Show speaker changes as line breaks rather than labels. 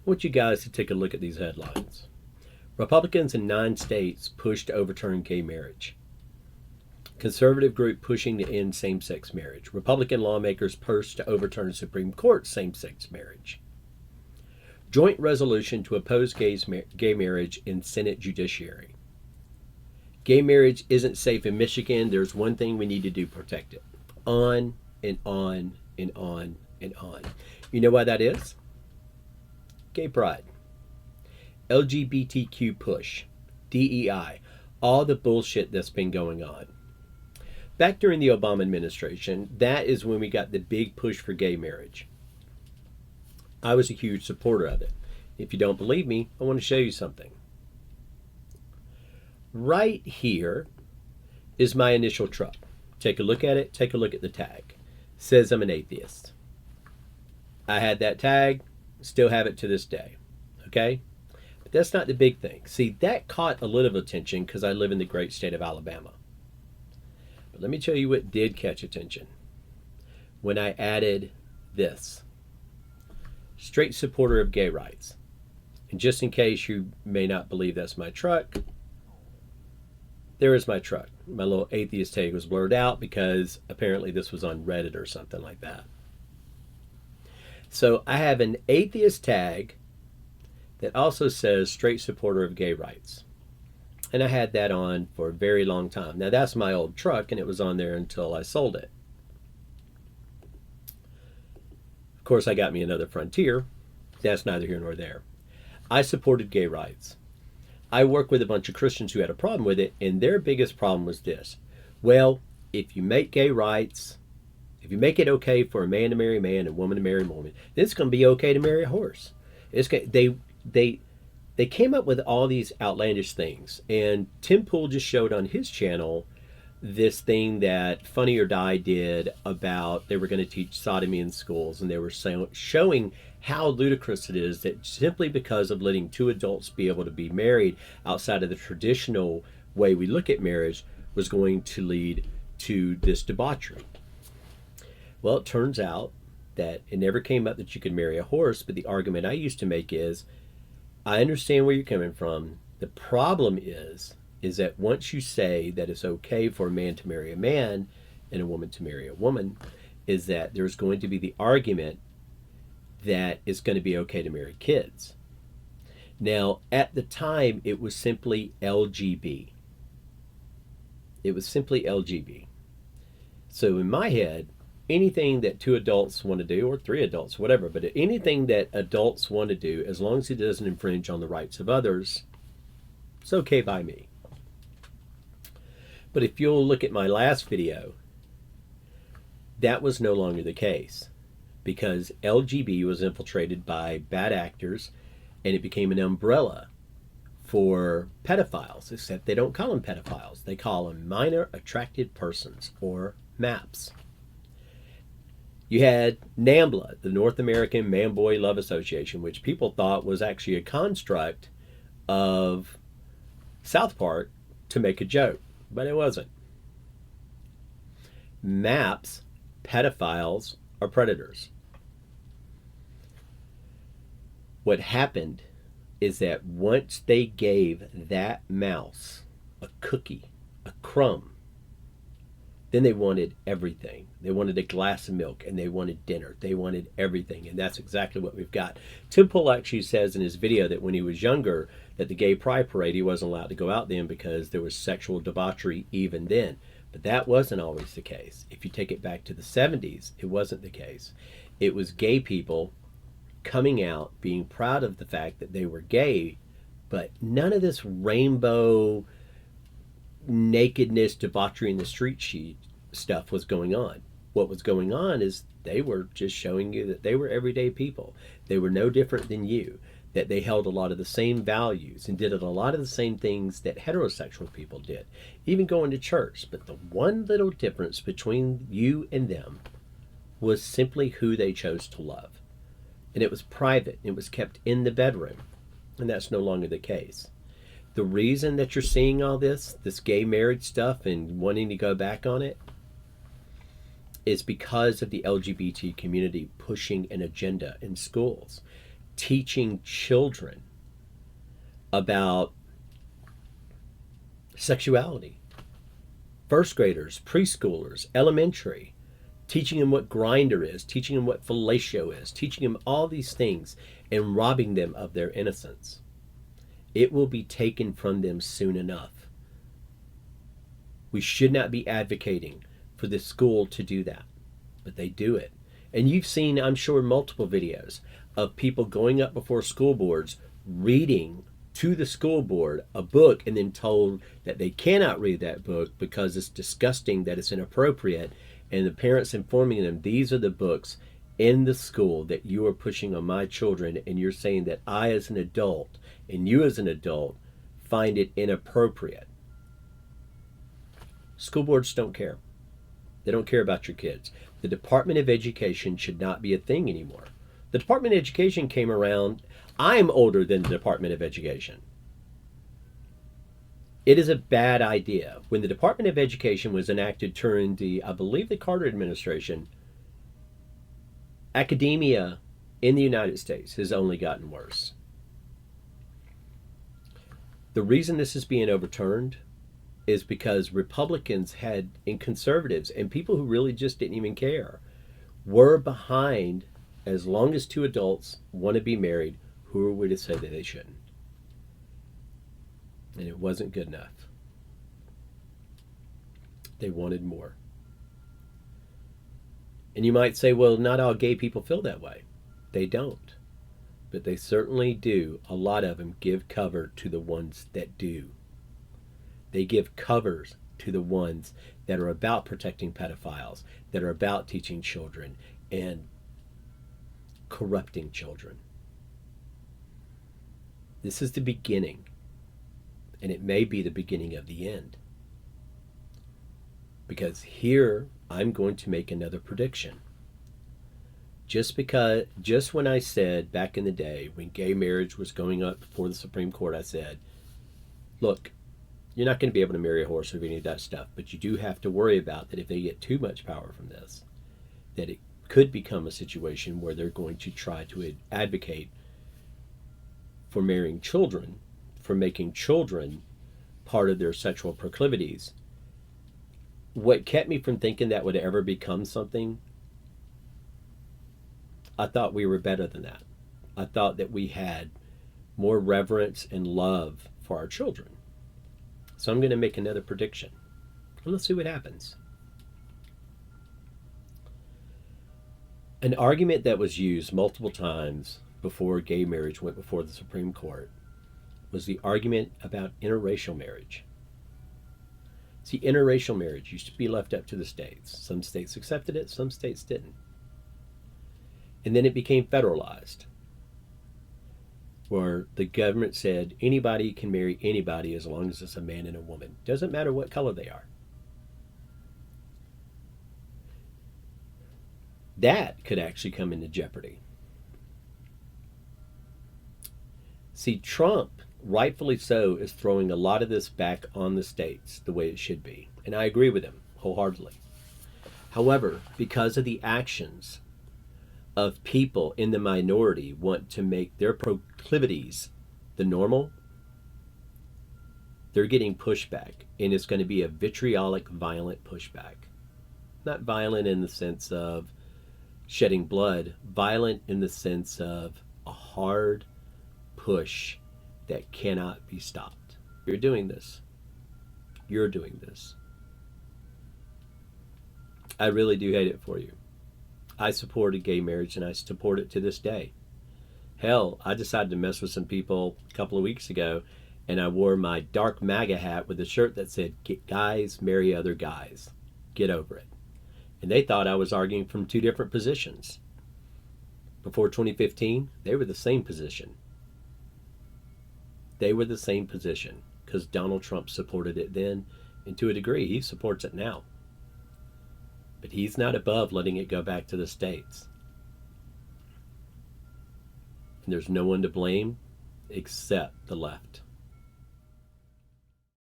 want you guys to take a look at these headlines. Republicans in 9 states push to overturn gay marriage. Conservative group pushing to end same-sex marriage. Republican lawmakers push to overturn Supreme Court same-sex marriage. Joint resolution to oppose gay marriage in Senate Judiciary. Gay marriage isn't safe in Michigan. There's one thing we need to do: protect it. On and on and on and on. You know why that is? Gay pride. LGBTQ push. DEI. All the bullshit that's been going on. Back during the Obama administration, that is when we got the big push for gay marriage. I was a huge supporter of it. If you don't believe me, I want to show you something. Right here is my initial truck. Take a look at it. Take a look at the tag. It says I'm an atheist. I had that tag. Still have it to this day. Okay? But that's not the big thing. See, that caught a little attention because I live in the great state of Alabama. But let me tell you what did catch attention. When I added this. Straight supporter of gay rights. And just in case you may not believe that's my truck, there is my truck. My little atheist tag was blurred out because apparently this was on Reddit or something like that. So I have an atheist tag that also says straight supporter of gay rights. And I had that on for a very long time. Now that's my old truck and it was on there until I sold it. Of course, I got me another Frontier. That's neither here nor there. I supported gay rights. I work with a bunch of Christians who had a problem with it, and their biggest problem was this. Well, if you make gay rights, if you make it okay for a man to marry a man and a woman to marry a woman, then it's going to be okay to marry a horse. They came up with all these outlandish things, and Tim Pool just showed on his channel this thing that Funny or Die did about they were going to teach sodomy in schools, and they were showing how ludicrous it is that simply because of letting two adults be able to be married outside of the traditional way we look at marriage was going to lead to this debauchery. Well, it turns out that it never came up that you could marry a horse, but the argument I used to make is, I understand where you're coming from. The problem is that once you say that it's okay for a man to marry a man and a woman to marry a woman, is that there's going to be the argument that it's going to be okay to marry kids. Now, at the time, it was simply LGB. It was simply LGB. So in my head, anything that two adults want to do, or three adults, whatever, but anything that adults want to do, as long as it doesn't infringe on the rights of others, it's okay by me. But if you'll look at my last video, that was no longer the case, because LGB was infiltrated by bad actors and it became an umbrella for pedophiles, except they don't call them pedophiles. They call them minor attracted persons, or MAPS. You had NAMBLA, the North American Man-Boy Love Association, which people thought was actually a construct of South Park to make a joke, but it wasn't. MAPS, pedophiles, are predators. What happened is that once they gave that mouse a cookie, a crumb, then they wanted everything. They wanted a glass of milk, and they wanted dinner. They wanted everything, and that's exactly what we've got. Tim Pool actually says in his video that when he was younger, that the gay pride parade, he wasn't allowed to go out then because there was sexual debauchery even then. But that wasn't always the case. If you take it back to the 70s, it wasn't the case. It was gay people coming out, being proud of the fact that they were gay, but none of this rainbow nakedness, debauchery in the street stuff was going on. What was going on is they were just showing you that they were everyday people. They were no different than you, that they held a lot of the same values and did a lot of the same things that heterosexual people did, even going to church. But the one little difference between you and them was simply who they chose to love. And it was private. It was kept in the bedroom. And that's no longer the case. The reason that you're seeing all this gay marriage stuff and wanting to go back on it, is because of the LGBT community pushing an agenda in schools. teaching children about sexuality. First graders, preschoolers, elementary, teaching them what grinder is, teaching them what fellatio is, teaching them all these things and robbing them of their innocence. It will be taken from them soon enough. We should not be advocating for the school to do that, but they do it. And you've seen, I'm sure, multiple videos of people going up before school boards, reading to the school board a book, and then told that they cannot read that book because it's disgusting, that it's inappropriate, and the parents informing them, these are the books in the school that you are pushing on my children, and you're saying that I as an adult and you as an adult find it inappropriate. School boards don't care. They don't care about your kids. The Department of Education should not be a thing anymore. The Department of Education came around. I'm older than the Department of Education. It is a bad idea. When the Department of Education was enacted during I believe the Carter administration, academia in the United States has only gotten worse. The reason this is being overturned is because Republicans and conservatives and people who really just didn't even care were behind, as long as two adults want to be married, who are we to say that they shouldn't? And it wasn't good enough. They wanted more. And you might say, well, not all gay people feel that way. They don't. But they certainly do. A lot of them give cover to the ones that do. They give covers to the ones that are about protecting pedophiles, that are about teaching children and corrupting children. This is the beginning, and it may be the beginning of the end. Because here, I'm going to make another prediction. Just when I said back in the day, when gay marriage was going up before the Supreme Court, I said, look, you're not going to be able to marry a horse or any of that stuff, but you do have to worry about that if they get too much power from this, that it could become a situation where they're going to try to advocate for marrying children, for making children part of their sexual proclivities. What kept me from thinking that would ever become something, I thought we were better than that. I thought that we had more reverence and love for our children. So I'm going to make another prediction. And let's see what happens. An argument that was used multiple times before gay marriage went before the Supreme Court was the argument about interracial marriage. See, interracial marriage used to be left up to the states. Some states accepted it, some states didn't. And then it became federalized, where the government said anybody can marry anybody as long as it's a man and a woman. Doesn't matter what color they are. That could actually come into jeopardy. See, Trump, rightfully so, is throwing a lot of this back on the states the way it should be. And I agree with him wholeheartedly. However, because of the actions of people in the minority want to make their proclivities the normal, they're getting pushback, and it's going to be a vitriolic, violent pushback. Not violent in the sense of shedding blood, violent in the sense of a hard push that cannot be stopped. You're doing this. You're doing this. I really do hate it for you. I supported gay marriage, and I support it to this day. Hell, I decided to mess with some people a couple of weeks ago, and I wore my dark MAGA hat with a shirt that said, "Guys marry other guys. Get over it." And they thought I was arguing from two different positions. Before 2015, they were the same position. They were the same position because Donald Trump supported it then, and to a degree, he supports it now. But he's not above letting it go back to the states. And there's no one to blame except the left.